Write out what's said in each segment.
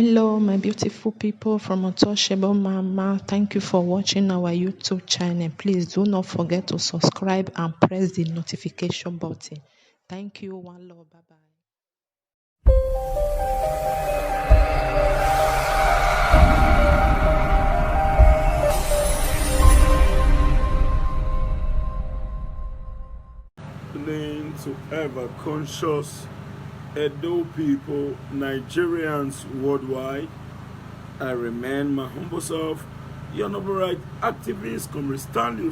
Hello, my beautiful people from Untouchable Mama. Thank you for watching our YouTube channel. Please do not forget to subscribe and press the notification button. Thank you. One love. Bye bye. To ever conscious Edo people, Nigerians worldwide, I remain my humble self, your noble right activist, Comrade Stanley,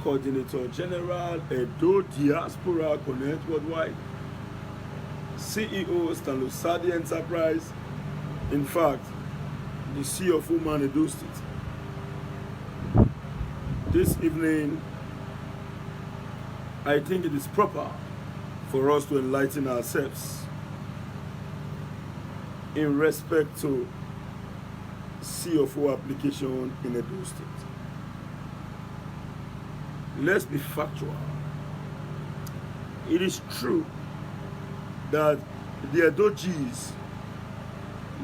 Coordinator General, Edo Diaspora Connect Worldwide, CEO, STANLEY Enterprise, in fact, the CEO of Woman Edo State. This evening, I think it is proper for us to enlighten ourselves in respect to CFO application in Edo State. Let's be factual. It is true that the Edo G's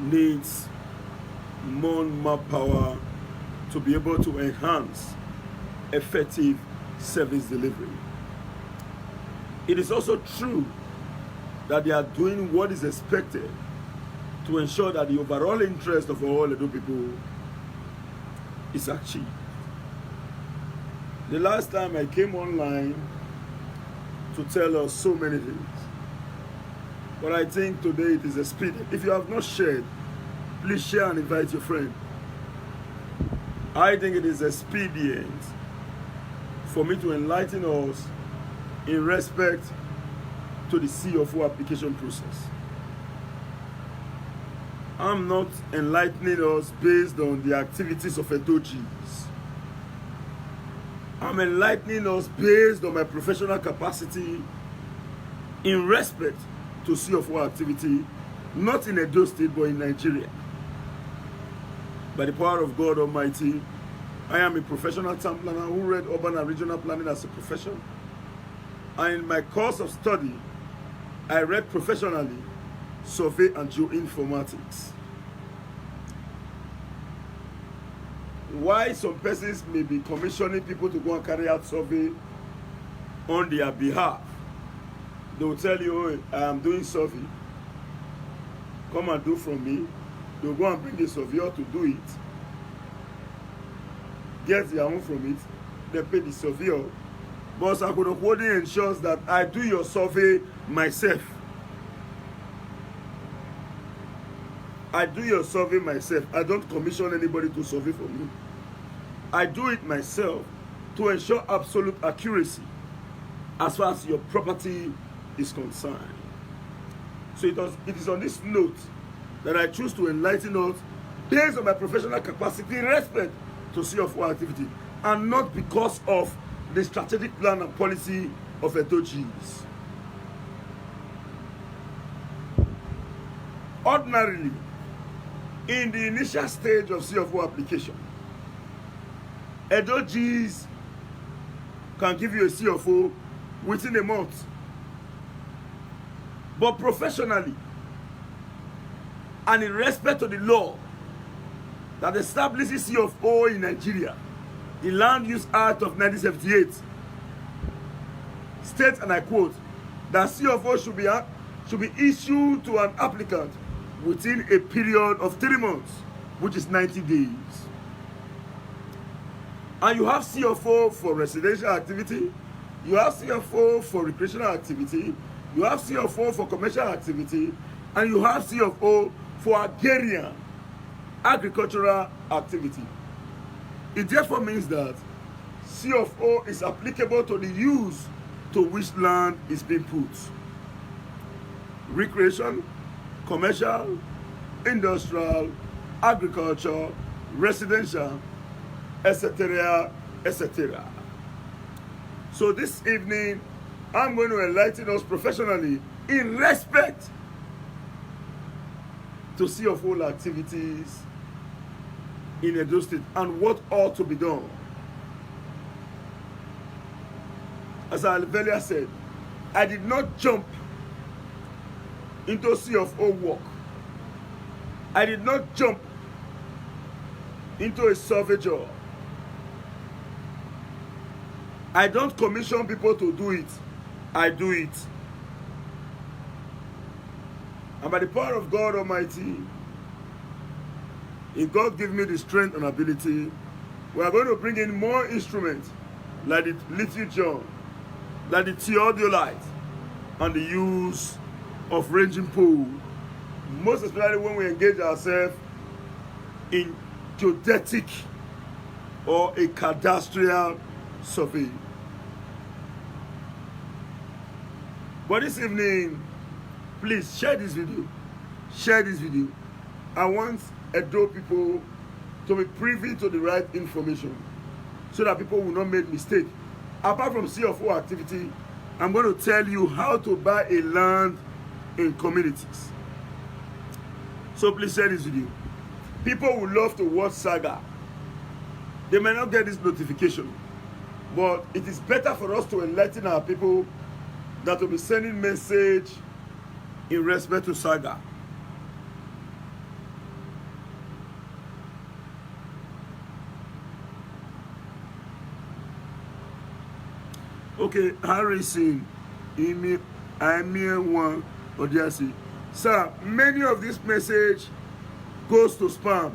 needs more manpower to be able to enhance effective service delivery. It is also true that they are doing what is expected to ensure that the overall interest of all Edo people is achieved. The last time I came online to tell us so many things, but I think today it is expedient. If you have not shared, please share and invite your friend. I think it is expedient for me to enlighten us in respect to the CFO application process. I'm not enlightening us based on the activities of Edo G's. I'm enlightening us based on my professional capacity in respect to CFO activity, not in Edo State, but in Nigeria. By the power of God Almighty, I am a professional town planner who read urban and regional planning as a profession. And in my course of study, I read professionally survey and geoinformatics. Why some persons may be commissioning people to go and carry out survey on their behalf, they will tell you, oh, I am doing survey, come and do from me. They will go and bring the surveyor to do it, get their own from it, they pay the surveyor. But Sakodokwodi ensures that I do your survey myself. I do your survey myself. I don't commission anybody to survey for me. I do it myself to ensure absolute accuracy as far as your property is concerned. So it is on this note that I choose to enlighten us based on my professional capacity in respect to CFO activity, and not because of the strategic plan and policy of Edo G's. Ordinarily, in the initial stage of CFO application, Edo G's can give you a CFO within a month. But professionally, and in respect to the law that establishes CFO in Nigeria, the Land Use Act of 1978 states, and I quote, that CFO should be issued to an applicant within a period of 3 months, which is 90 days. And you have CFO for residential activity, you have CFO for recreational activity, you have CFO for commercial activity, and you have CFO for agrarian, agricultural activity. It therefore means that CFO is applicable to the use to which land is being put. Recreation, commercial, industrial, agriculture, residential, etc., etc. So this evening, I'm going to enlighten us professionally in respect to CFO activities in Edo State and what ought to be done. As I earlier said, I did not jump into CFO work. I did not jump into a survey job. I don't commission people to do it. I do it. And by the power of God Almighty, if God gives me the strength and ability, we are going to bring in more instruments like the lithium John, like the theodolite, and the use of ranging pole. Most especially when we engage ourselves in geodetic or a cadastral survey. But this evening, please share this video. Share this video. I want Edo people to be privy to the right information so that people will not make mistake. Apart from CFO activity, I'm going to tell you how to buy a land in communities. So please share this video. People would love to watch Saga. They may not get this notification, but it is better for us to enlighten our people that will be sending message in respect to Saga. Okay, Harrison, I'm here one Odiasi. Sir, many of this message goes to spam.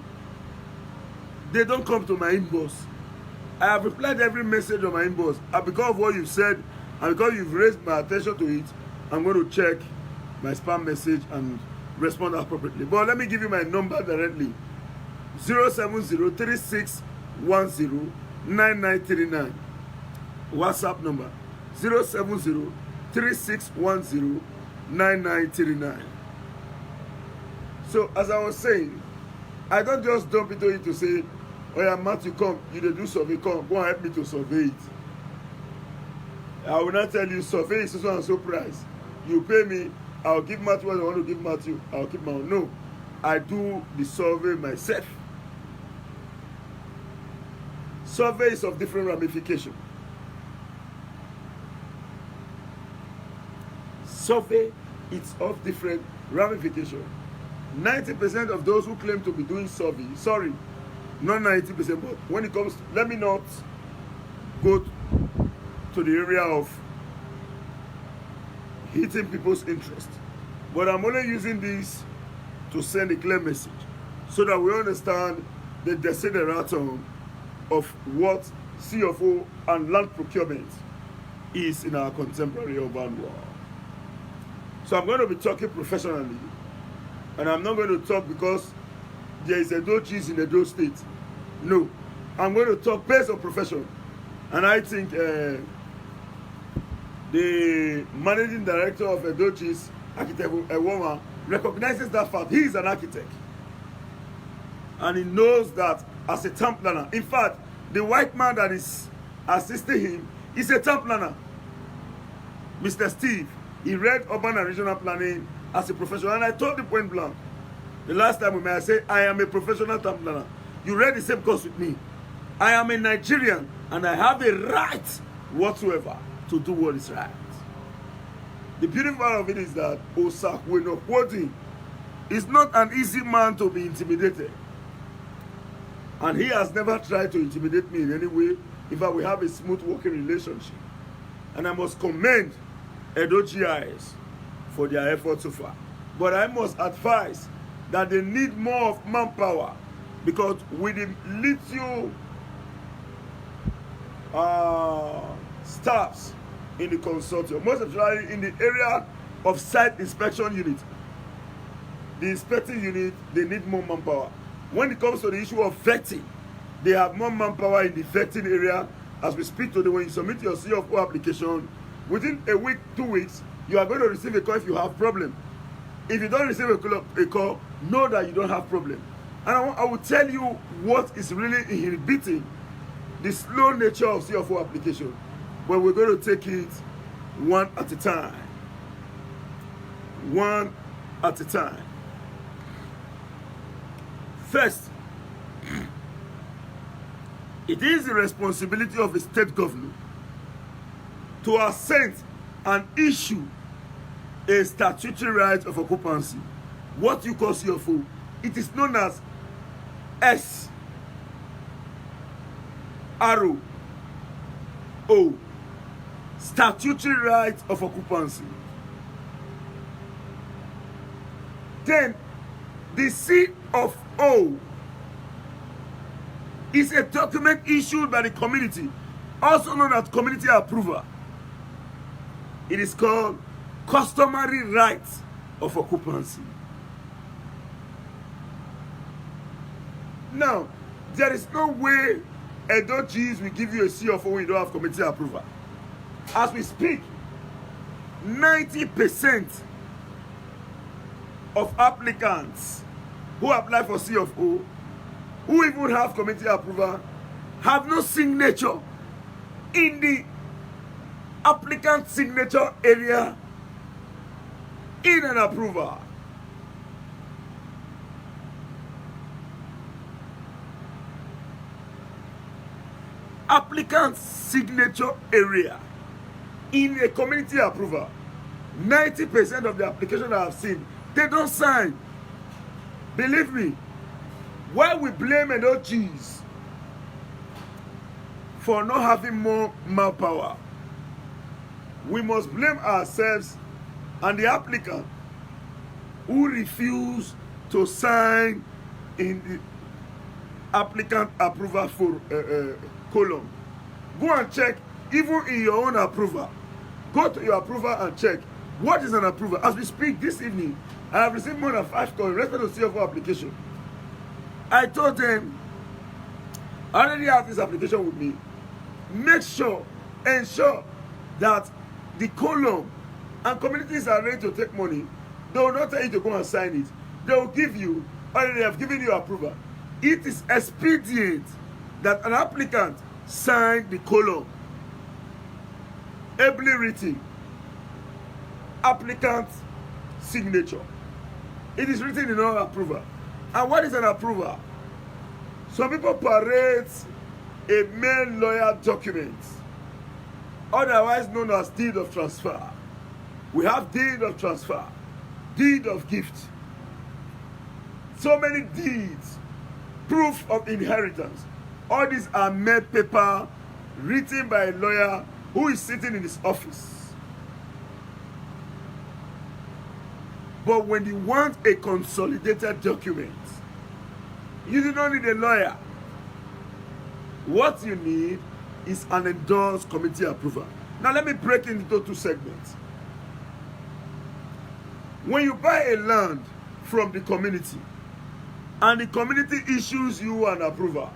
They don't come to my inbox. I have replied every message on my inbox. And because of what you've said, and because you've raised my attention to it, I'm going to check my spam message and respond appropriately. But let me give you my number directly. 070-3610-9939. WhatsApp number 070-3610-9939. So as I was saying, I don't just dump into it to say, oh yeah, Matthew, come, you do survey, come, go and help me to survey it. I will not tell you survey is so and so price. You pay me, I'll give Matthew what I want to give Matthew, I'll keep my own. No, I do the survey myself. Survey is of different ramifications. Survey is of different ramifications. 90% of those who claim to be doing survey, sorry, not 90%, but when it comes, let me not go to the area of hitting people's interest, but I'm only using this to send a clear message so that we understand the desideratum of what CFO and land procurement is in our contemporary urban world. So I'm going to be talking professionally, and I'm not going to talk because there is a Edo cheese in Edo State. No, I'm going to talk based on profession. And I think the managing director of Edo Cheese, architect Ewoma, recognizes that fact. He is an architect. And he knows that as a town planner. In fact, the white man that is assisting him is a town planner. Mr. Steve, he read urban and regional planning as a professional. And I told him point blank, the last time we met, I said, I am a professional town planner. You read the same course with me. I am a Nigerian, and I have a right whatsoever to do what is right. The beautiful part of it is that Osakwenokwodi is not an easy man to be intimidated. And he has never tried to intimidate me in any way. In fact, we have a smooth working relationship. And I must commend Edo GIS for their efforts so far. But I must advise that they need more of manpower, because with the little staffs in the consortium, most especially in the area of site inspection unit, the inspecting unit, they need more manpower. When it comes to the issue of vetting, they have more manpower in the vetting area. As we speak today, when you submit your CFO application, within a week, 2 weeks, you are going to receive a call if you have problem. If you don't receive a call, know that you don't have problem. And I will tell you what is really inhibiting the slow nature of CFO application. But we're going to take it one at a time. One at a time. First, it is the responsibility of a state government to assent and issue a statutory right of occupancy. What you call CFO, it is known as SRO, statutory right of occupancy. Then the C of O is a document issued by the community, also known as community approval. It is called customary right of occupancy. Now, there is no way Edochis will give you a C of O when you don't have community approval. As we speak, 90% of applicants who apply for C of O, who even have community approval, have no signature in the applicant signature area in an approval. Applicant signature area in a community approval, 90% of the application I have seen, they don't sign. Believe me, why we blame Edochis for not having more manpower, we must blame ourselves and the applicant who refuse to sign in the applicant approval for column. Go and check, even in your own approval. Go to your approval and check what is an approval. As we speak this evening, I have received more than 5 calls in respect to CFO application. I told them, I already have this application with me. Make sure, ensure that the column and communities are ready to take money. They will not tell you to go and sign it. They will give you, already have given you approval. It is expedient that an applicant sign the column, ably written, applicant signature. It is written in our approval. And what is an approval? Some people parade a main lawyer document, otherwise known as deed of transfer. We have deed of transfer, deed of gift, so many deeds, proof of inheritance. All these are made paper written by a lawyer who is sitting in his office. But when you want a consolidated document, you do not need a lawyer. What you need is an endorsed committee approval. Now let me break it into 2 segments. When you buy a land from the community and the community issues you an approval,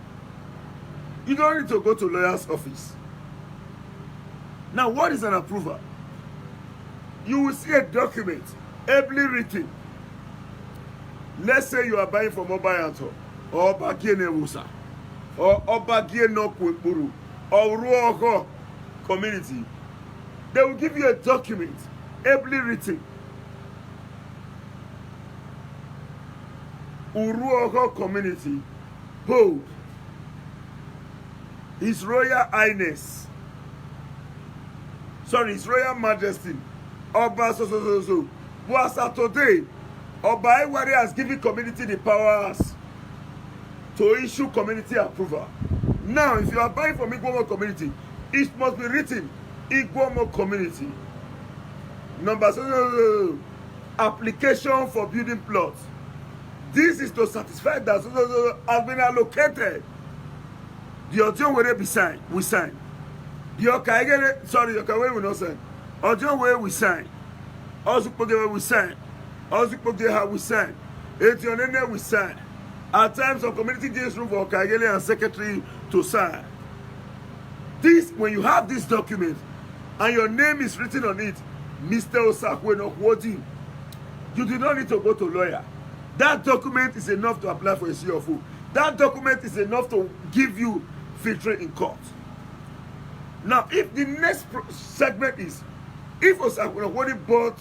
you don't need to go to lawyer's office. Now, what is an approval? You will see a document, ably written. Let's say you are buying from Obayanto, or Obagie Newusa, or Obagie Nokwekuru, or Ruogo community. They will give you a document, ably written. Uruogo community, bold. His Royal Highness, His Royal Majesty, Oba so. But as today, Oba Iwari has given community the powers to issue community approval. Now, if you are buying from Igbomo community, it must be written Igbomo community. Number so, application for building plots. This is to satisfy that has been allocated. The Ojon will be signed, we sign. The Okaigere, your Okawe will not sign. Ojon will we sign. Ozupoge we sign. Ozupoge we sign. Etionene we sign. At times of community days room for Okaigere and secretary to sign. This, when you have this document and your name is written on it, Mr. Osakwe Nokwodi, you do not need to go to lawyer. That document is enough to apply for a CFO. That document is enough to give you victory in court. Now, if the next segment is, if Osakwe bought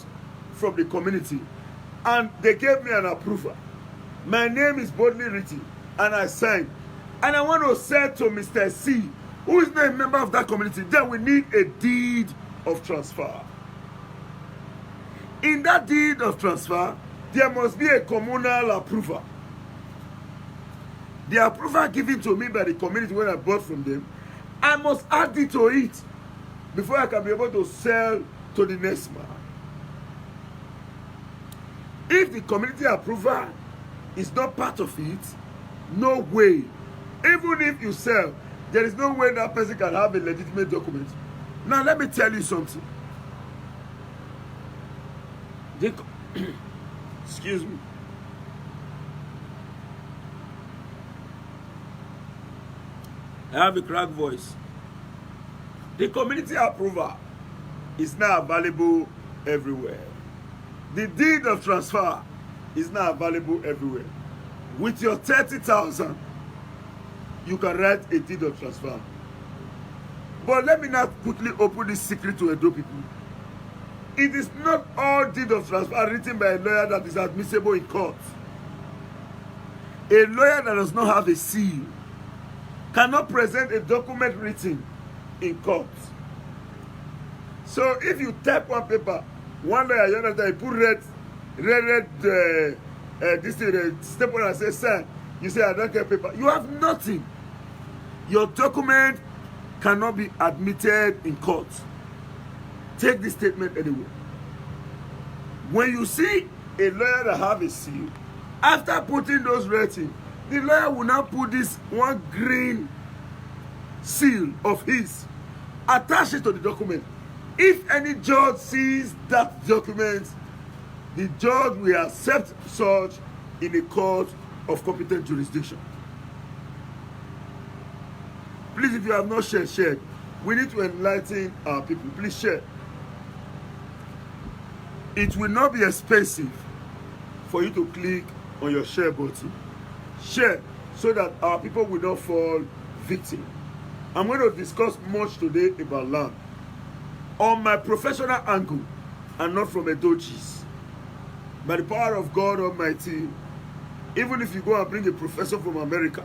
from the community and they gave me an approval, my name is boldly written and I signed, and I want to say to Mr. C, who is not a member of that community, then we need a deed of transfer. In that deed of transfer, there must be a communal approval. The approval given to me by the community when I bought from them, I must add it to it before I can be able to sell to the next man. If the community approval is not part of it, no way. Even if you sell, there is no way that person can have a legitimate document. Now let me tell you something. Excuse me. I have a cracked voice. The community approval is now available everywhere. The deed of transfer is now available everywhere. With your 30,000, you can write a deed of transfer. But let me now quickly open this secret to Edo people. It is not all deed of transfer written by a lawyer that is admissible in court. A lawyer that does not have a seal cannot present a document written in court. So if you type one paper, one lawyer, you understand, you put this thing, staple and say, sir, you say, I don't get paper. You have nothing. Your document cannot be admitted in court. Take this statement anyway. When you see a lawyer that have a seal, after putting those ratings, the lawyer will now put this one green seal of his, attach it to the document. If any judge sees that document, the judge will accept such in a court of competent jurisdiction. Please, if you have not shared, share. We need to enlighten our people. Please share. It will not be expensive for you to click on your share button. Share so that our people will not fall victim. I'm going to discuss much today about land on my professional angle and not from a dodges. By the power of God Almighty, even if you go and bring a professor from America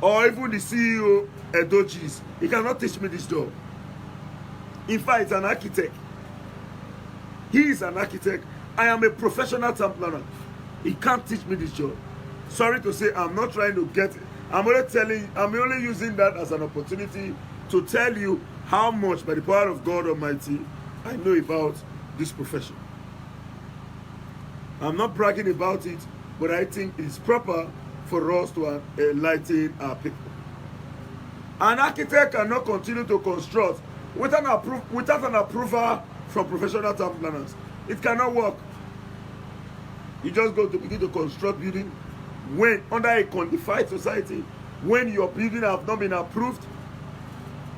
or even the CEO Edochis, he cannot teach me this job. In fact, an architect. He is an architect. I am a professional town planner. He can't teach me this job. Sorry to say, I'm not trying to get it. I'm only using that as an opportunity to tell you how much, by the power of God Almighty, I know about this profession. I'm not bragging about it, but I think it is proper for us to enlighten our people. An architect cannot continue to construct without an approval from professional town planners. It cannot work. You just go to begin to construct building when under a codified society, when your building have not been approved.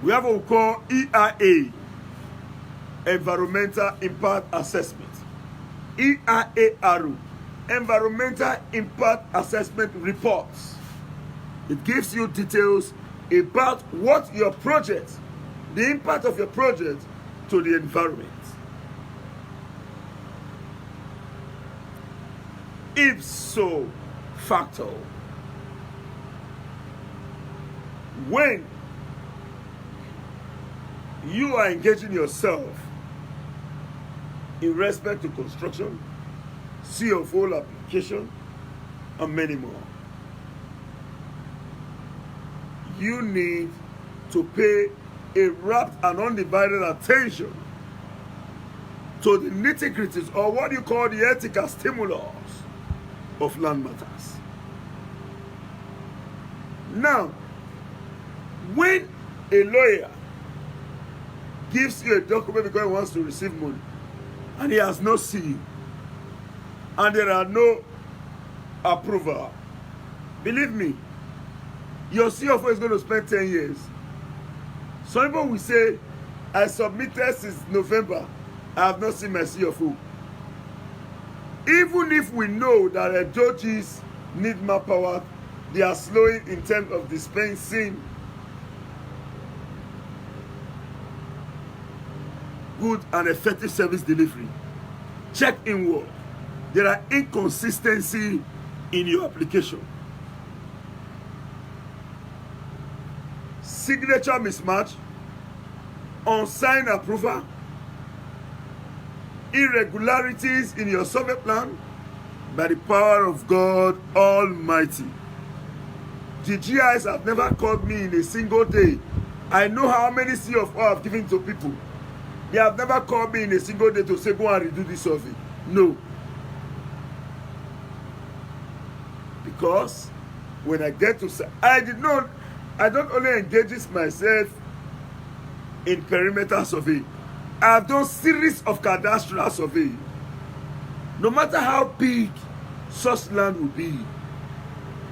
We have what we call EIA, Environmental Impact Assessment. EIARU, Environmental Impact Assessment Reports. It gives you details about what your project, the impact of your project to the environment. Ipso facto, when you are engaging yourself in respect to construction, CFO application, and many more, you need to pay a rapt and undivided attention to the nitty-gritties, or what you call the ethical stimulus of land matters. Now, when a lawyer gives you a document because he wants to receive money, and he has no seal, and there are no approval, believe me, your CFO is going to spend 10 years. Some people will say, I submitted since November, I have not seen my CFO. Even if we know that judges need more power, they are slowing in terms of dispensing good and effective service delivery. Check inward. There are inconsistencies in your application. Signature mismatch, unsigned approval, irregularities in your survey plan by the power of God Almighty. The GIs have never called me in a single day. I know how many CFO I've given to people. They have never called me in a single day to say, go and redo this survey. No. Because when I get to say, I don't only engage myself in perimeter survey. I have done series of cadastral survey. No matter how big such land will be,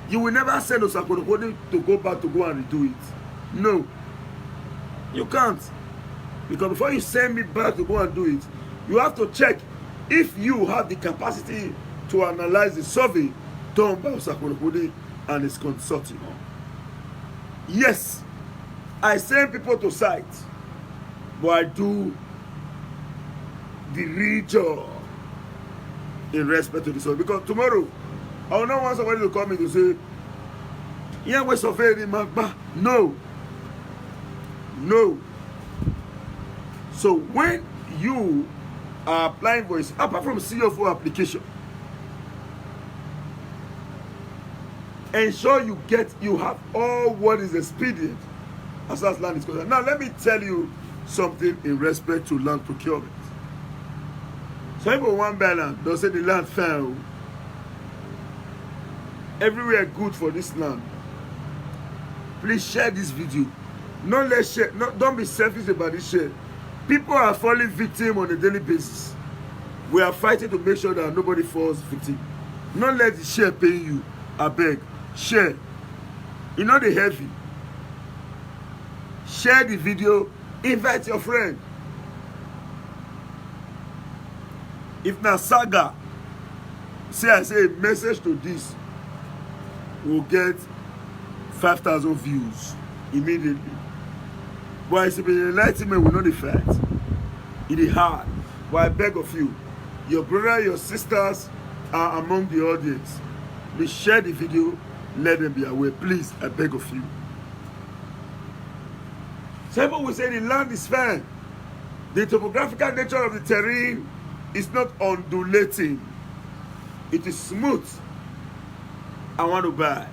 you will never send Osakodokode to go back to go and redo it. No. You can't. Because before you send me back to go and do it, you have to check if you have the capacity to analyze the survey done by Osakodokode and his consortium. Yes, I send people to site, but I do the real job in respect to the survey. Because tomorrow, I will not want somebody to come in to say, yeah, we're surveying Magba. No. No. So when you are applying for it, apart from CFO application, ensure you have all what is expedient as far as land is concerned. Now let me tell you something in respect to land procurement. Some people want buy land, they'll say the land fell. Everywhere good for this land. Please share this video. Don't be selfish about this share. People are falling victim on a daily basis. We are fighting to make sure that nobody falls victim. Not let the share pay you. I beg. Share. You know the heavy. Share the video. Invite your friend. If na saga, I say a message to this will get 5,000 views immediately. But it's been enlightenment will not fight. It is hard. But I beg of you, your brother, your sisters are among the audience. Please share the video, let them be aware. Please, I beg of you. Some people will say the land is fine. The topographical nature of the terrain is not undulating. It is smooth. I want to buy.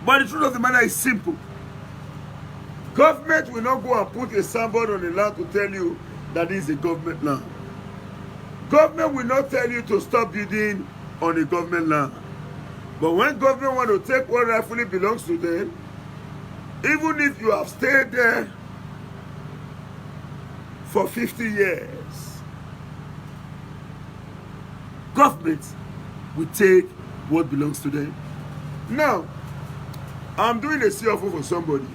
But the truth of the matter is simple. Government will not go and put a signboard on the land to tell you that this is a government land. Government will not tell you to stop building on a government land. But when government want to take what rightfully belongs to them, even if you have stayed there for 50 years, government will take what belongs to them. Now, I'm doing a CFO for somebody.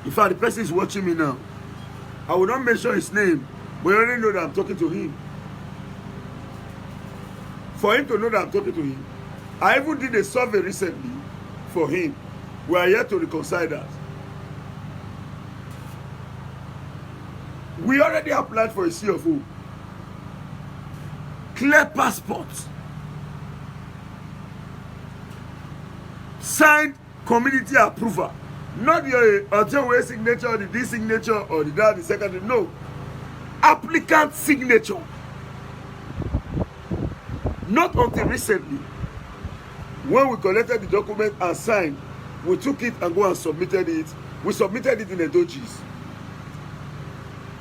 In fact, the person is watching me now. I will not mention his name, but you already know that I'm talking to him. For him to know that I'm talking to him, I even did a survey recently for him. We are here to reconcile that. We already applied for a CFO. Clear passport. Signed community approval. Not your Ojewe signature, or the D signature, or the that, the secondary. No. Applicant signature. Not until recently, when we collected the document and signed, we took it and go and submitted it. We submitted it in Edojis.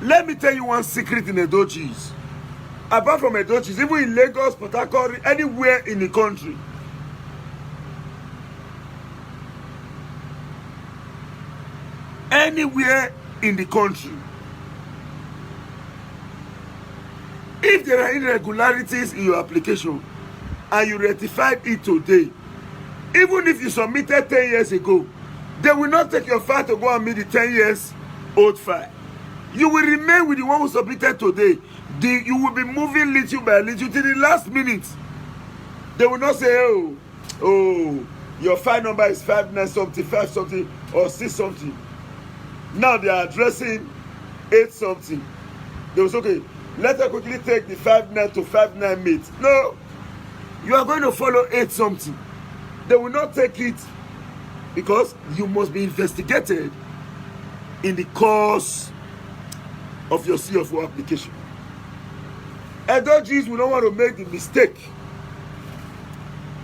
Let me tell you one secret in Edojis. Apart from Edojis, even in Lagos, Port Harcourt, anywhere in the country, if there are irregularities in your application and you rectified it today, even if you submitted 10 years ago, they will not take your file to go and meet the 10 years old file. You will remain with the one who submitted today. You will be moving little by little till the last minute. They will not say, oh, your file number is 59 something, 5 something, or 6 something. Now they are addressing 8 something. They will say, okay, let us quickly take the 59 to 59 mates. No, you are going to follow 8 something. They will not take it because you must be investigated in the course of your CFO application. Edoji's will not want to make the mistake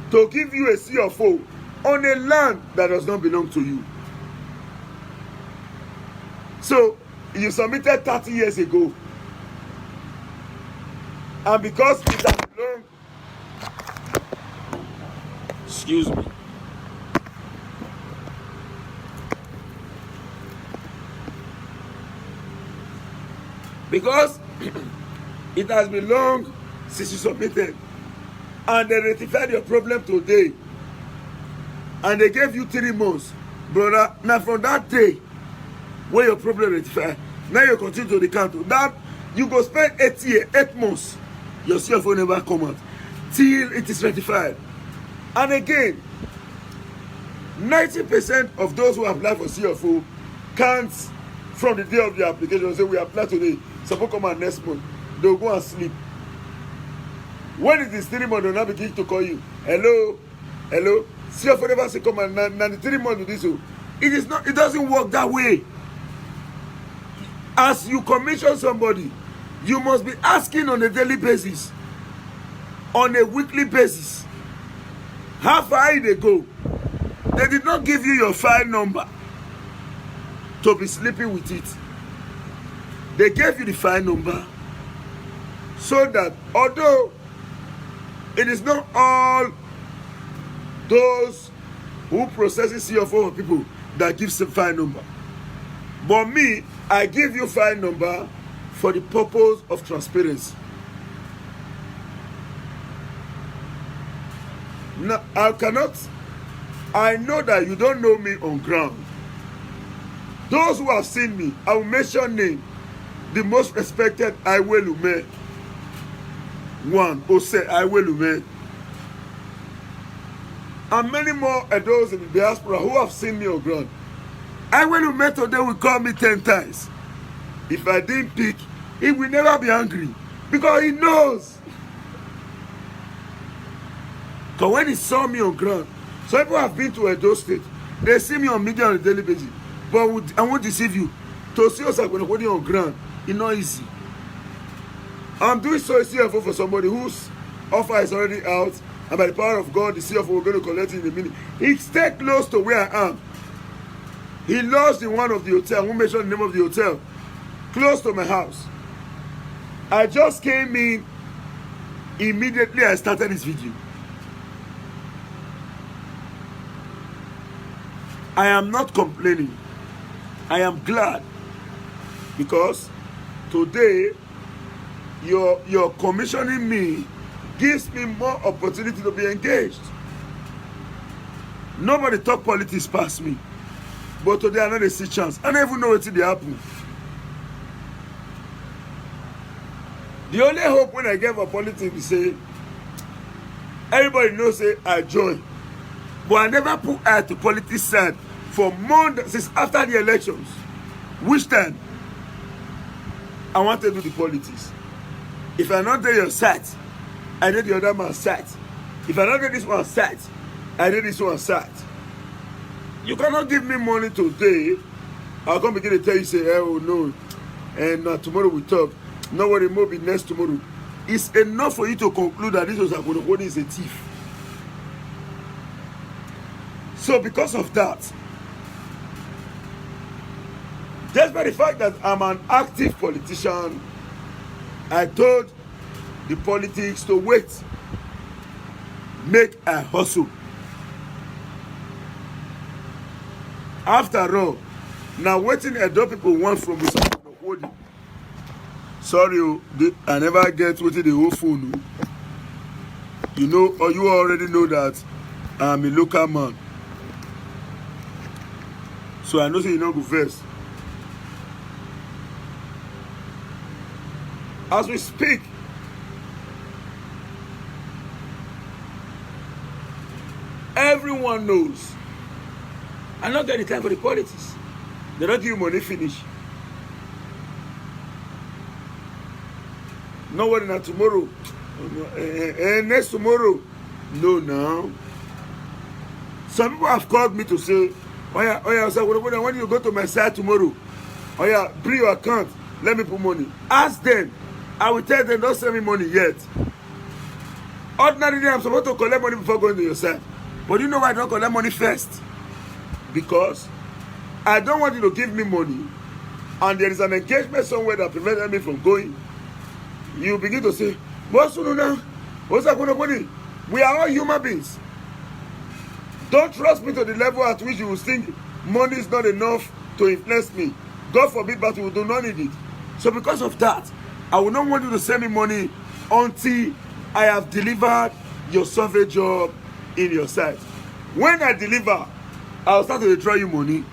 to give you a CFO on a land that does not belong to you. So you submitted 30 years ago, and because it has belonged, excuse me, because it has been long since you submitted, and they rectified your problem today, and they gave you 3 months, brother. Now from that day when your problem rectified, now you continue to the count. That you go spend 8 months, your CFO never come out till it is rectified. And again, 90% of those who apply for CFO can't, from the day of the application, say we apply today, suppose come out next month. They'll go and sleep. When it is 3 months, they'll now begin to call you. Hello, hello. CFO never say come and now the 3 months do this. So it is not. It doesn't work that way. As you commission somebody, you must be asking on a daily basis, on a weekly basis, how far they go. They did not give you your file number to be sleeping with it. They gave you the file number so that although it is not all those who processes CFO for people that gives the file number, but me, I give you file number for the purpose of transparency. Now, I know that you don't know me on ground. Those who have seen me, I will mention name. The most respected Iwelume. One, OSAZEE Iwelume. And many more of those in the diaspora who have seen me on ground. Iwelume today will call me 10 times. If I didn't pick, he will never be angry. Because he knows. Because when he saw me on ground, some people have been to Edo State. They see me on media on a daily basis. But I won't deceive you. To see us on ground, it's not easy. I'm doing so CFO for somebody whose offer is already out. And by the power of God, the CFO we're going to collect it in a minute. He stayed close to where I am. He lodged in one of the hotels. I won't mention the name of the hotel. Close to my house. I just came in. Immediately I started this video. I am not complaining. I am glad. Because today, your commissioning me gives me more opportunity to be engaged. Nobody talk politics past me. But today I know they see chance. I don't even know what they happen. The only hope when I get for politics is say, everybody knows say I join. But I never put eye to politics side for months since after the elections. Which time I want to do the politics. If I not do your side, I did the other man's side. If I not do this one's side, I did this one's side. You cannot give me money today. I'll come begin to tell you, say, oh no, and tomorrow we talk. No worry, more be next tomorrow. It's enough for you to conclude that this was what is a thief. So because of that, despite the fact that I'm an active politician, I told the politics to wait, make a hustle. After all, now waiting Edo people want from me. Sorry, I never get what the whole phone. You know, or you already know that I'm a local man. So I know say you don't go first. As we speak, everyone knows. I not get the time for the politics. They don't give you money finish. No worry now tomorrow. Next tomorrow. No now. Some people have called me to say, oh yeah, so when you go to my side tomorrow, oh yeah, bring your account, let me put money. Ask them, I will tell them, don't send me money yet. Ordinarily, I'm supposed to collect money before going to your side. But you know why I don't collect money first? Because I don't want you to give me money and there is an engagement somewhere that prevents me from going. You begin to say, what's going on? What's that going on? We are all human beings. Don't trust me to the level at which you will think money is not enough to influence me. God forbid, but we do not need it. So because of that, I will not want you to send me money until I have delivered your survey job in your site. When I deliver, I'll start to withdraw you money.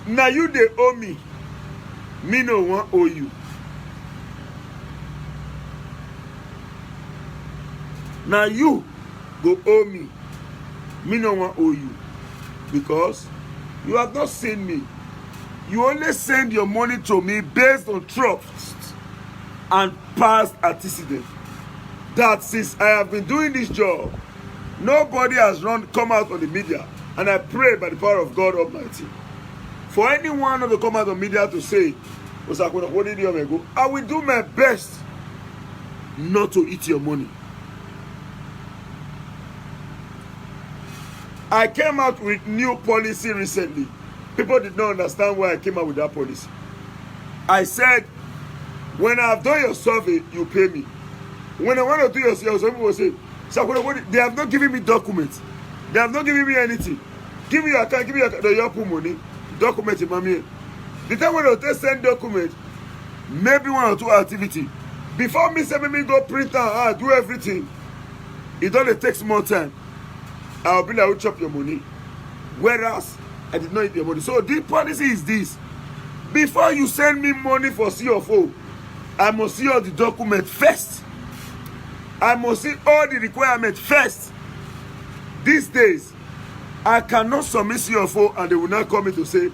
Now you they owe me. Me no one owe you. Now you go owe me. Me no one owe you. Because you have not seen me. You only send your money to me based on trust and past antecedent. That since I have been doing this job, nobody has come out on the media. And I pray by the power of God Almighty. For anyone to come out on media to say, I will do my best not to eat your money. I came out with new policy recently. People did not understand why I came out with that policy. I said, when I have done your survey, you pay me. When I want to do your survey, some people will say, they have not given me documents. They have not given me anything. Give me your account, give me your money. Document in mommy. The time when they send document, maybe one or two activity. Before me sending me go print and do everything, it only takes more time. I'll be like, I will chop your money. Whereas I did not eat your money. So the policy is this. Before you send me money for CFO, I must see all the document first. I must see all the requirements first. These days, I cannot submit CFO and they will not come in to say,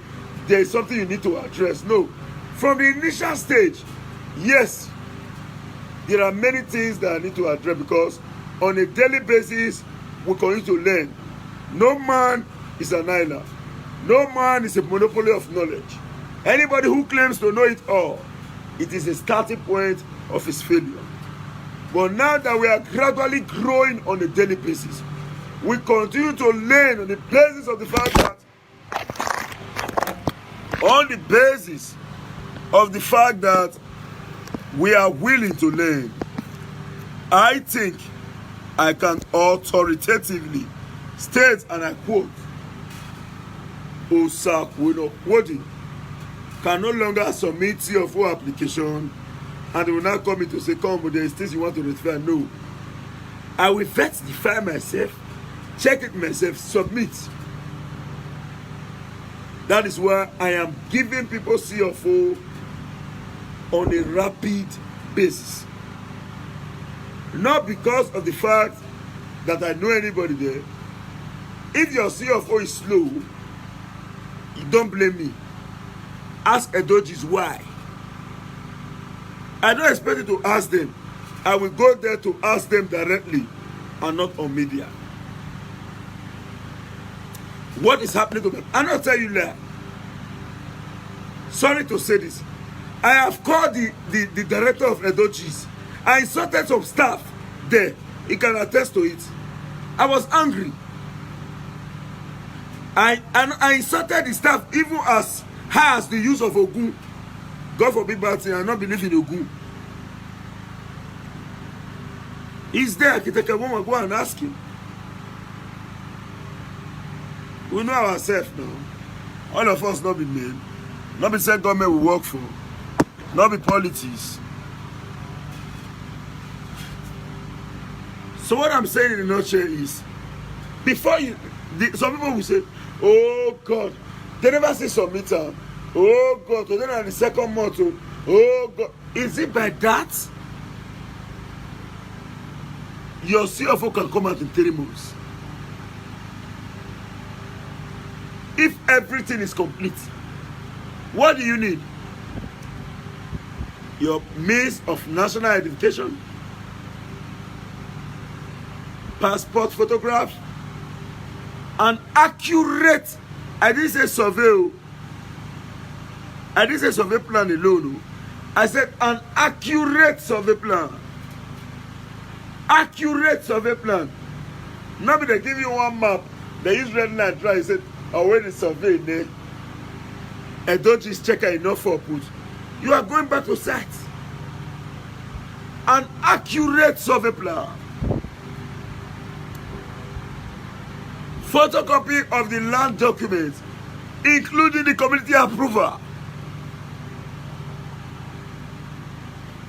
there is something you need to address. No. From the initial stage, yes, there are many things that I need to address because on a daily basis, we continue to learn. No man is an island. No man is a monopoly of knowledge. Anybody who claims to know it all, it is a starting point of his failure. But now that we are gradually growing on a daily basis, we continue to learn on the basis of the fact that we are willing to learn. I think I can authoritatively state, and I quote, OSAZEE can no longer submit CFO application and they will not come in to say, come, but there is things you want to rectify. No. I will verify myself, check it myself, submit. That is why I am giving people CFO on a rapid basis. Not because of the fact that I know anybody there. If your CFO is slow, you don't blame me. Ask Edojis why. I don't expect you to ask them. I will go there to ask them directly and not on media. What is happening to them? I'm not telling you that. Sorry to say this. I have called the director of Edojis. I insulted some staff there. He can attest to it. I was angry. I insulted the staff even as high as the use of Ogun. God forbid bad thing, I not believe in Ogun. He's there. I can take a woman, go and ask him. We know ourselves now. All of us not be men. Not be said government we work for. Not be politics. So what I'm saying in a nutshell is, before you, some people will say, oh God, they never say submit. Oh God, today on the second month. Oh God, is it by that your CFO can come out in 3 months? If everything is complete, what do you need? Your means of national identification, passport photograph, an accurate, I didn't say survey. I didn't say survey plan alone. I said an accurate survey plan. Accurate survey plan. Now they give you one map. They use red line try. He said, "Oh, where the survey there? And don't just check enough for put." You are going back to site. An accurate survey plan. Photocopy of the land documents, including the community approval.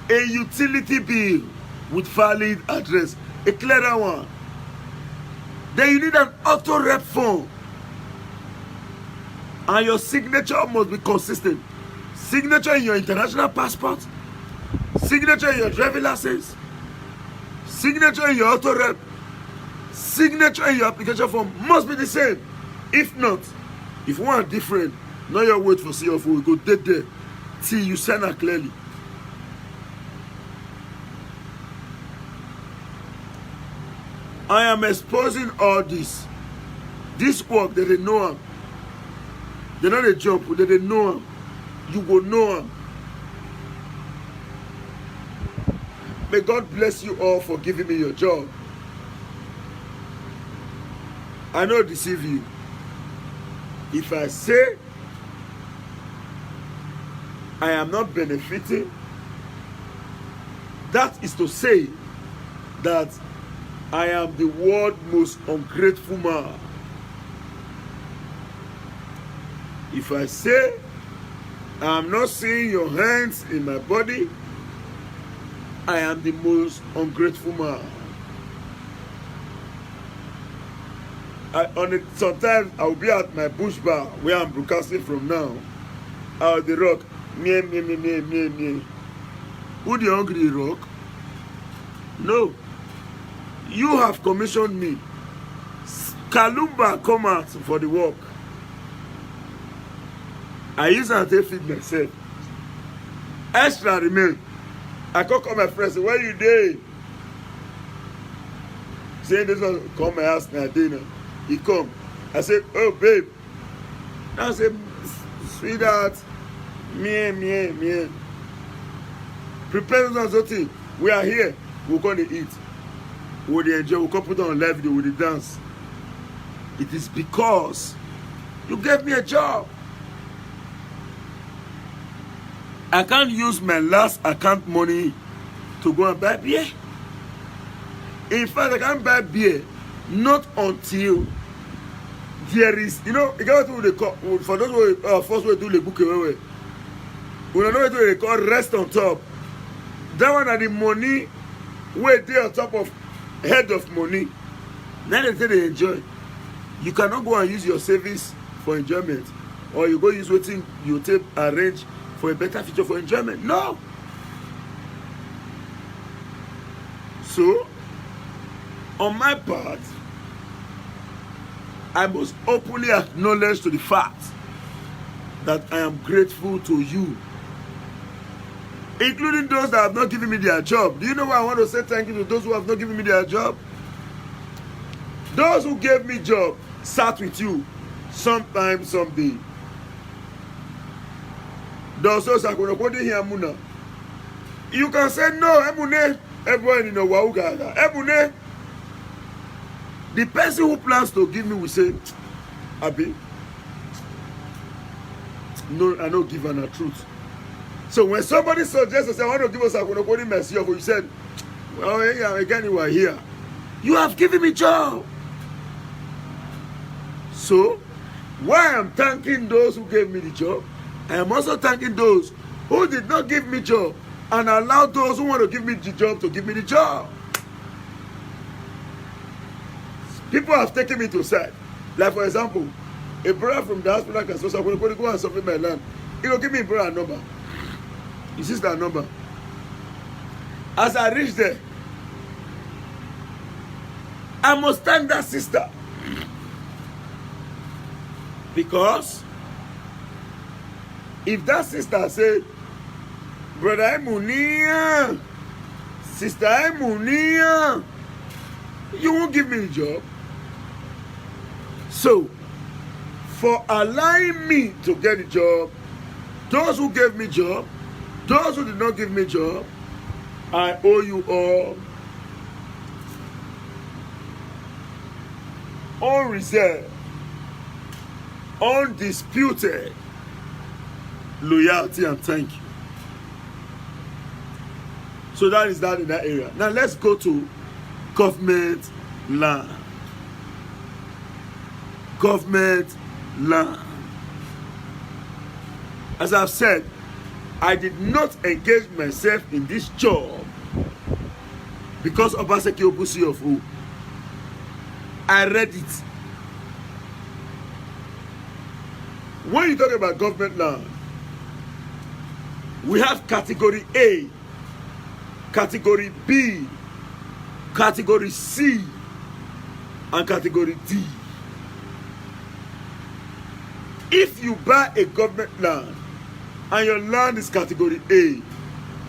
A utility bill with valid address, a clearer one. Then you need an auto rep form. And your signature must be consistent. Signature in your international passport, signature in your driving license, signature in your auto rep, signature in your application form must be the same. If not, if one are different, now you wait for CFO, we go dead there till you sign it clearly. I am exposing all this. This work that they know them. They not a job, but they know them. You will know them. May God bless you all for giving me your job. I know deceive you. If I say I am not benefiting, that is to say that I am the world's most ungrateful man. If I say I am not seeing your hands in my body, I am the most ungrateful man. Sometimes I will be at my bush bar where I'm broadcasting from now. Out the rock, me. Who the hungry rock? No. You have commissioned me. Kalumba come out for the work. I use and take feed myself. Extra remain. I can't call my friends. Where you dey? Say this one come my house now dinner. He come. I said, "Oh babe." I said, "Sweetheart, me. Prepare something. We are here. We're going to eat. We'll enjoy. We'll put on live video with the dance." It is because you gave me a job. I can't use my last account money to go and buy beer. In fact, I can't buy beer not until there is, you know, you got what they call, for those who first way do the book away. We don't know what they call rest on top. That one are the money where they on top of head of money. Now they say they enjoy. You cannot go and use your savings for enjoyment, or you go use what you take arrange for a better future for enjoyment. No. So, on my part, I must openly acknowledge to the fact that I am grateful to you, including those that have not given me their job. Do you know why I want to say thank you to those who have not given me their job? Those who gave me job sat with you sometime, someday. Those who are you can say no, everyone in the Waugaga. Ebune, the person who plans to give me will say, Abi, no, I don't give her the truth. So when somebody suggests, I want to give us a mercy, you said, well, yeah, again, you are here. You have given me job. So, why I'm thanking those who gave me the job, I am also thanking those who did not give me job and allow those who want to give me the job to give me the job. People have taken me to side. Like for example, a brother from the hospital can say, I'm going to go and survey my land. He will give me a brother number. His sister number. As I reach there, I must thank that sister. Because if that sister said, brother Emunia, sister Emunia, you won't give me a job. So, for allowing me to get a job, those who gave me job, Those who did not give me job, I owe you all unreserved, undisputed loyalty and thank you. So that is that in that area. Now let's go to government land. Government land. As I've said, I did not engage myself in this job because of Obaseki Obusi of who. I read it. When you talk about government land, we have category A, category B, category C, and category D. If you buy a government land and your land is category A,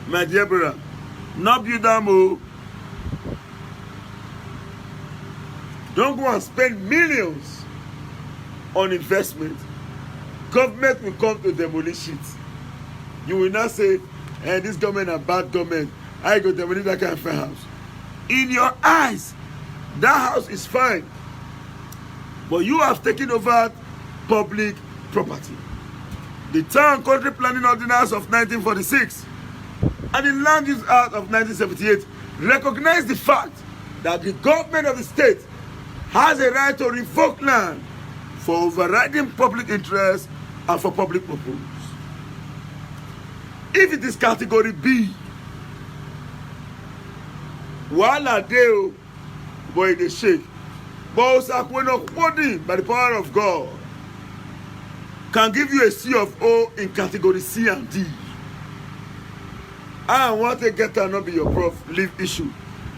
my dear brother, not build them. Don't go and spend millions on investment. Government will come to demolish it. You will not say, this government is bad government. I go demolish that kind of house. In your eyes, that house is fine. But you have taken over public property. The Town Country Planning Ordinance of 1946 and the Land Use Act of 1978 recognize the fact that the government of the state has a right to revoke land for overriding public interest and for public purpose. If it is category B, wala deo boy they shake. But body by the power of God can give you a C of O in category C and D. I want to get that not be your prof. Leave issue.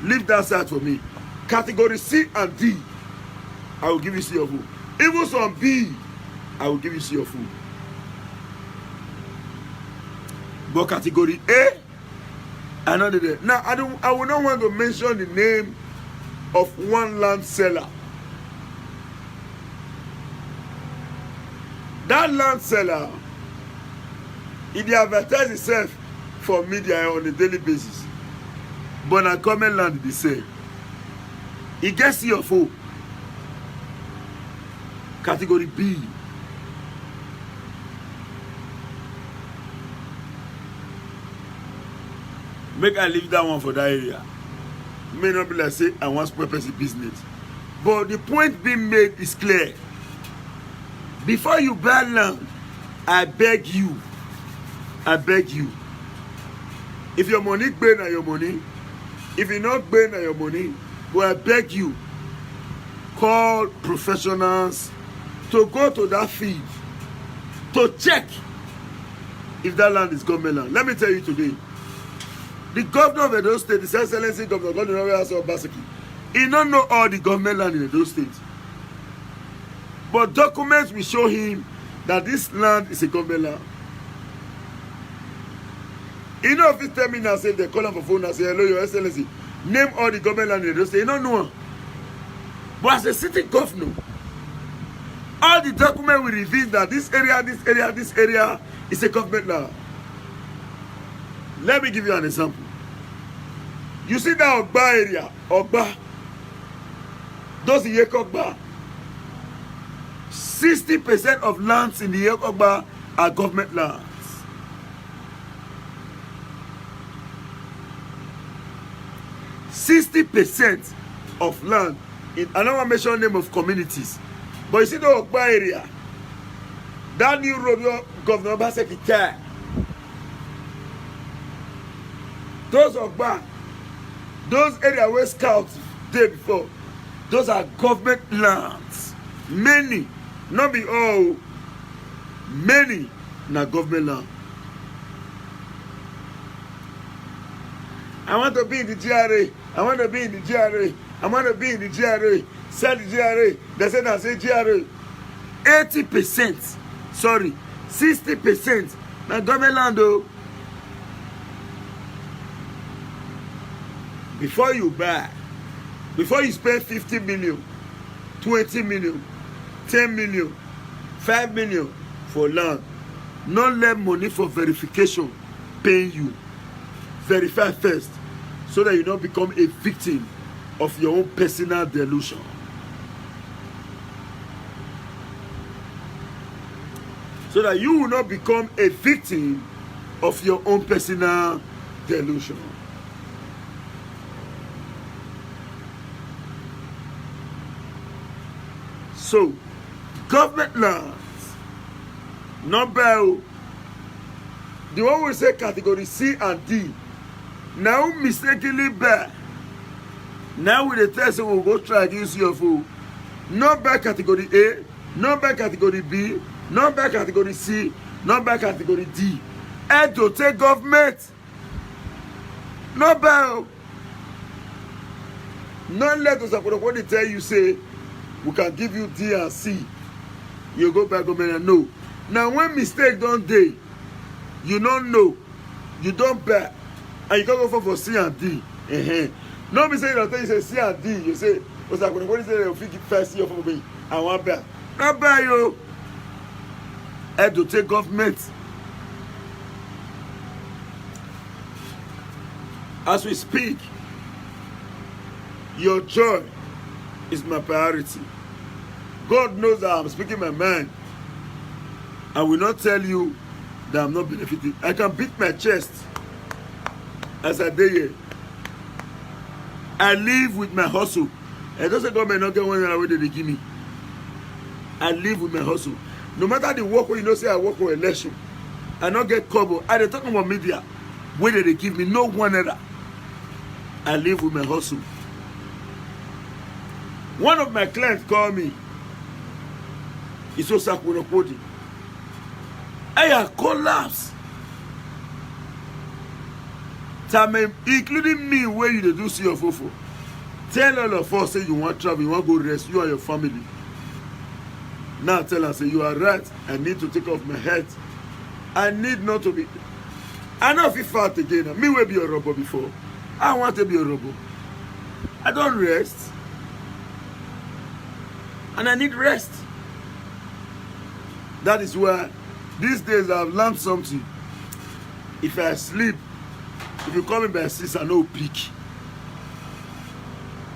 Leave that side for me. Category C and D, I will give you C of O. Even some B, I will give you C of O. But category A, I know that. Now I will not want to mention the name of one land seller. That land seller, he advertise itself for media on a daily basis. But na common land they say. He gets C of O. Category B. Make I leave that one for that area. May not be like say I want purpose business. But the point being made is clear. Before you buy land, I beg you. If your money burn on your money, if you not burn on your money, but I beg you, call professionals to go to that field to check if that land is government land. Let me tell you today, the governor of Edo State, His Excellency Governor Godwin Obaseki, he don't know all the government land in Edo State. But documents will show him that this land is a government land. You know, if he tell me now, say they call him for phone and say, hello, Your Excellency, name all the government land in Edo State. You don't know. But as a city governor, all the documents will reveal that this area is a government land. Let me give you an example. You see that Ogba area, Ogba, those in Yekogba, 60% of lands in the Yekogba are government lands. %60 of land in, I don't want to mention the name of communities, but you see the Ogba area, that new road Governor Obaseki care. Those Ogba, those areas where scouts did before, those are government lands. Many, not be all, many na government land. I want to be in the GRA. I want to be in the GRA. I want to be in the GRA. Sell the GRA. They said I say GRA. 80%, sorry, 60% na government land though. Before you buy, before you spend 50 million, 20 million, 10 million, 5 million for land, not let money for verification paying you. Verify first so that you don't become a victim of your own personal delusion. So that you will not become a victim of your own personal delusion. So, government lands, number the one we say category C and D, now mistakenly bad. Now with the test, we will go try against your food. Not by category A, not by category B, not by category C, not by category D. And to take government, not by. Not let us what they tell you say, we can give you D and C. You go back government and no. Now when mistake don't dey, you don't know, you don't bet, and you can't go for C and D. No be saying that you say C and D, you say, what is it? You think first year for me, I want bet. Not bet you. Had to take government. As we speak, your joy is my priority. God knows that I'm speaking my mind. I will not tell you that I'm not benefiting. I can beat my chest as I did here. I live with my hustle. It doesn't government not get one away they give me. I live with my hustle. No matter the work where you know say I work for election, I not get cover. I dey talk about media. Where they give me no one error. I live with my hustle. One of my clients called me. He so sakwonokodi. I collapse. Time, including me, where you do see your fofo. Tell all of us say you want travel, you want to go rest, you and your family. Now tell us say you are right. I need to take off my head. I need not to be. I know if you fart again. Me will be a robot before. I want to be a robot. I don't rest. And I need rest. That is why these days I've learned something. If I sleep, if you call me by 6, I know peak.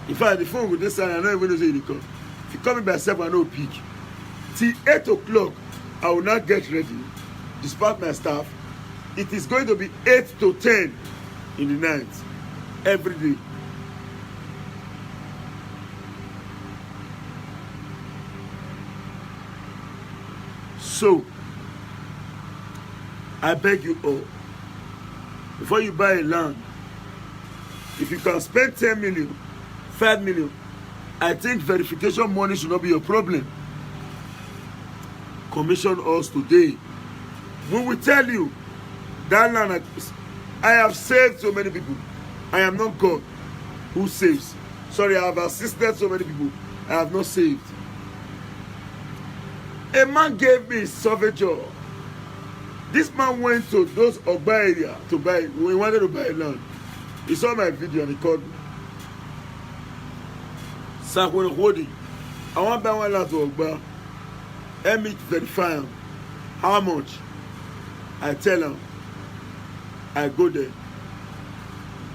If I have the phone with this side, I know even know you call. If you call me by 7, I know peak. Till 8 o'clock, I will not get ready. Despite my staff, it is going to be 8 to 10 in the night. Every day. So, I beg you all, before you buy a land, if you can spend 10 million, 5 million, I think verification money should not be your problem. Commission us today. We will tell you that land, I have saved so many people. I am not God who saves. Sorry, I have assisted so many people. I have not saved. A man gave me a survey job. This man went to those Ogba area to buy. We wanted to buy land. He saw my video and he called me. Sir, when holding, I want to buy one land to Ogba. Let me verify him. How much? I tell him. I go there.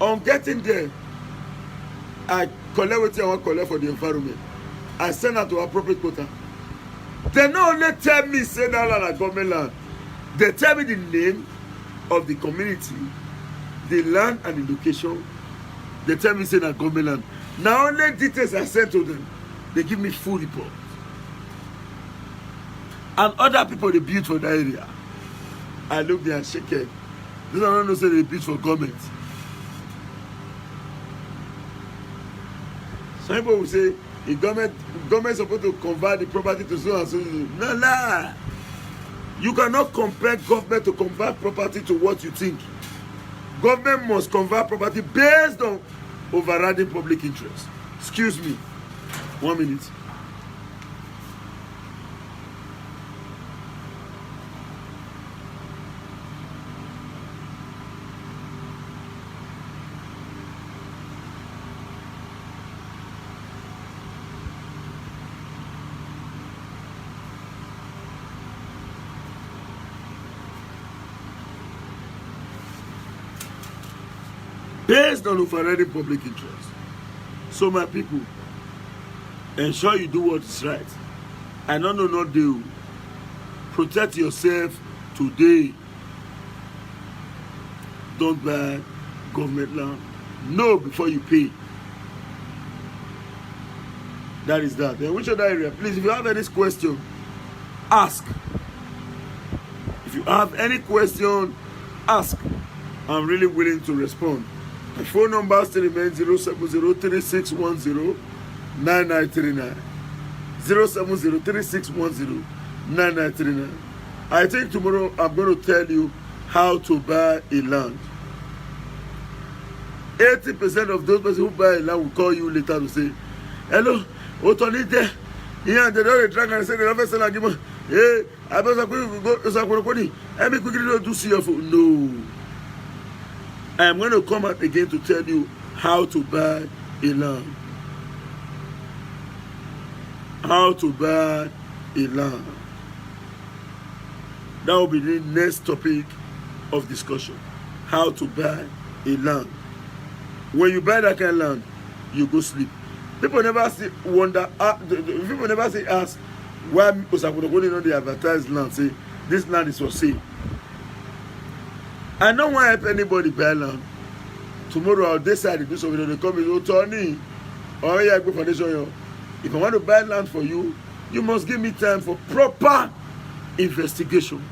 On getting there, I collect what I want to collect for the environment. I send out to appropriate quota. They not only tell me say that land is government land. They tell me the name of the community, the land and the location. They tell me say that government land. Now only details I send to them. They give me full report. And other people they build for that area. I look there and shake it. These are not say they build for government. Some people will say the government is supposed to convert the property to so and so. No. You cannot compare government to convert property to what you think. Government must convert property based on overriding public interest. Excuse me. 1 minute. based on overriding public interest. So my people, ensure you do what is right. I don't know not do. Protect yourself today. Don't buy government land. Know before you pay. That is that. Then which other area? Please, if you have any question, ask. If you have any question, ask. I'm really willing to respond. My phone number still remains 07036109939. 07036109939. I think tomorrow I'm going to tell you how to buy a land. 80% of those persons who buy a land will call you later to say, hello, Otonite, yeah, they don't drink and say the officer like him. Hey, I better go to Sakura. Let me quickly do CFO. No. I am going to come out again to tell you how to buy a land. How to buy a land. That will be the next topic of discussion. How to buy a land. When you buy that kind of land, you go sleep. People never say wonder. People never say ask why Osakura they advertise land. Say this land is for sale. I don't want to help anybody buy land. Tomorrow I'll decide to do something. They come in, Tony, or yeah, go foundation. If I want to buy land for you, you must give me time for proper investigation.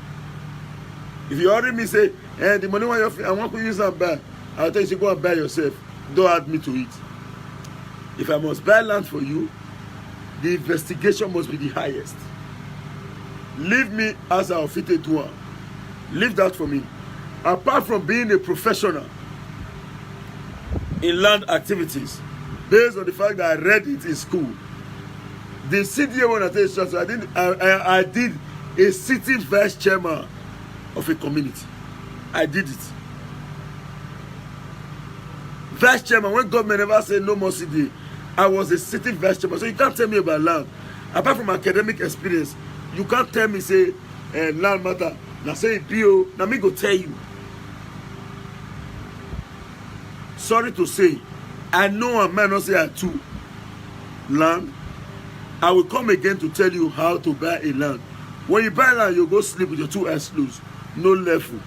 If you already me say, the money I want to use that buy, I'll tell you to go and buy yourself. Don't add me to it. If I must buy land for you, the investigation must be the highest. Leave me as a fitted one. Leave that for me. Apart from being a professional in land activities, based on the fact that I read it in school, the CDA one I tell you, I did a sitting vice chairman of a community. I did it. Vice chairman, when government never said no more CDA, I was a sitting vice chairman. So you can't tell me about land. Apart from academic experience, you can't tell me say land matter. Now say PO, now me go tell you. Sorry to say, I know I might not say I too land. I will come again to tell you how to buy a land. When you buy land, you go sleep with your two eyes closed. No level.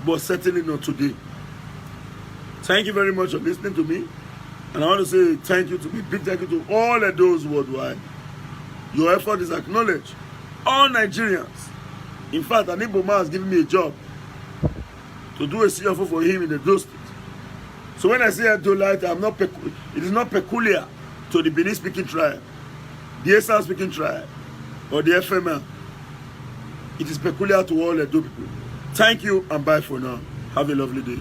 But certainly not today. Thank you very much for listening to me. And I want to say thank you to me, big thank you to all of those worldwide. Your effort is acknowledged. All Nigerians. In fact, an Igbo man has given me a job to do a CFO for him in the Edo State. So when I say I do light, it is not peculiar to the Benin speaking tribe, the Esan speaking tribe, or the FML. It is peculiar to all Edo people. Thank you and bye for now. Have a lovely day.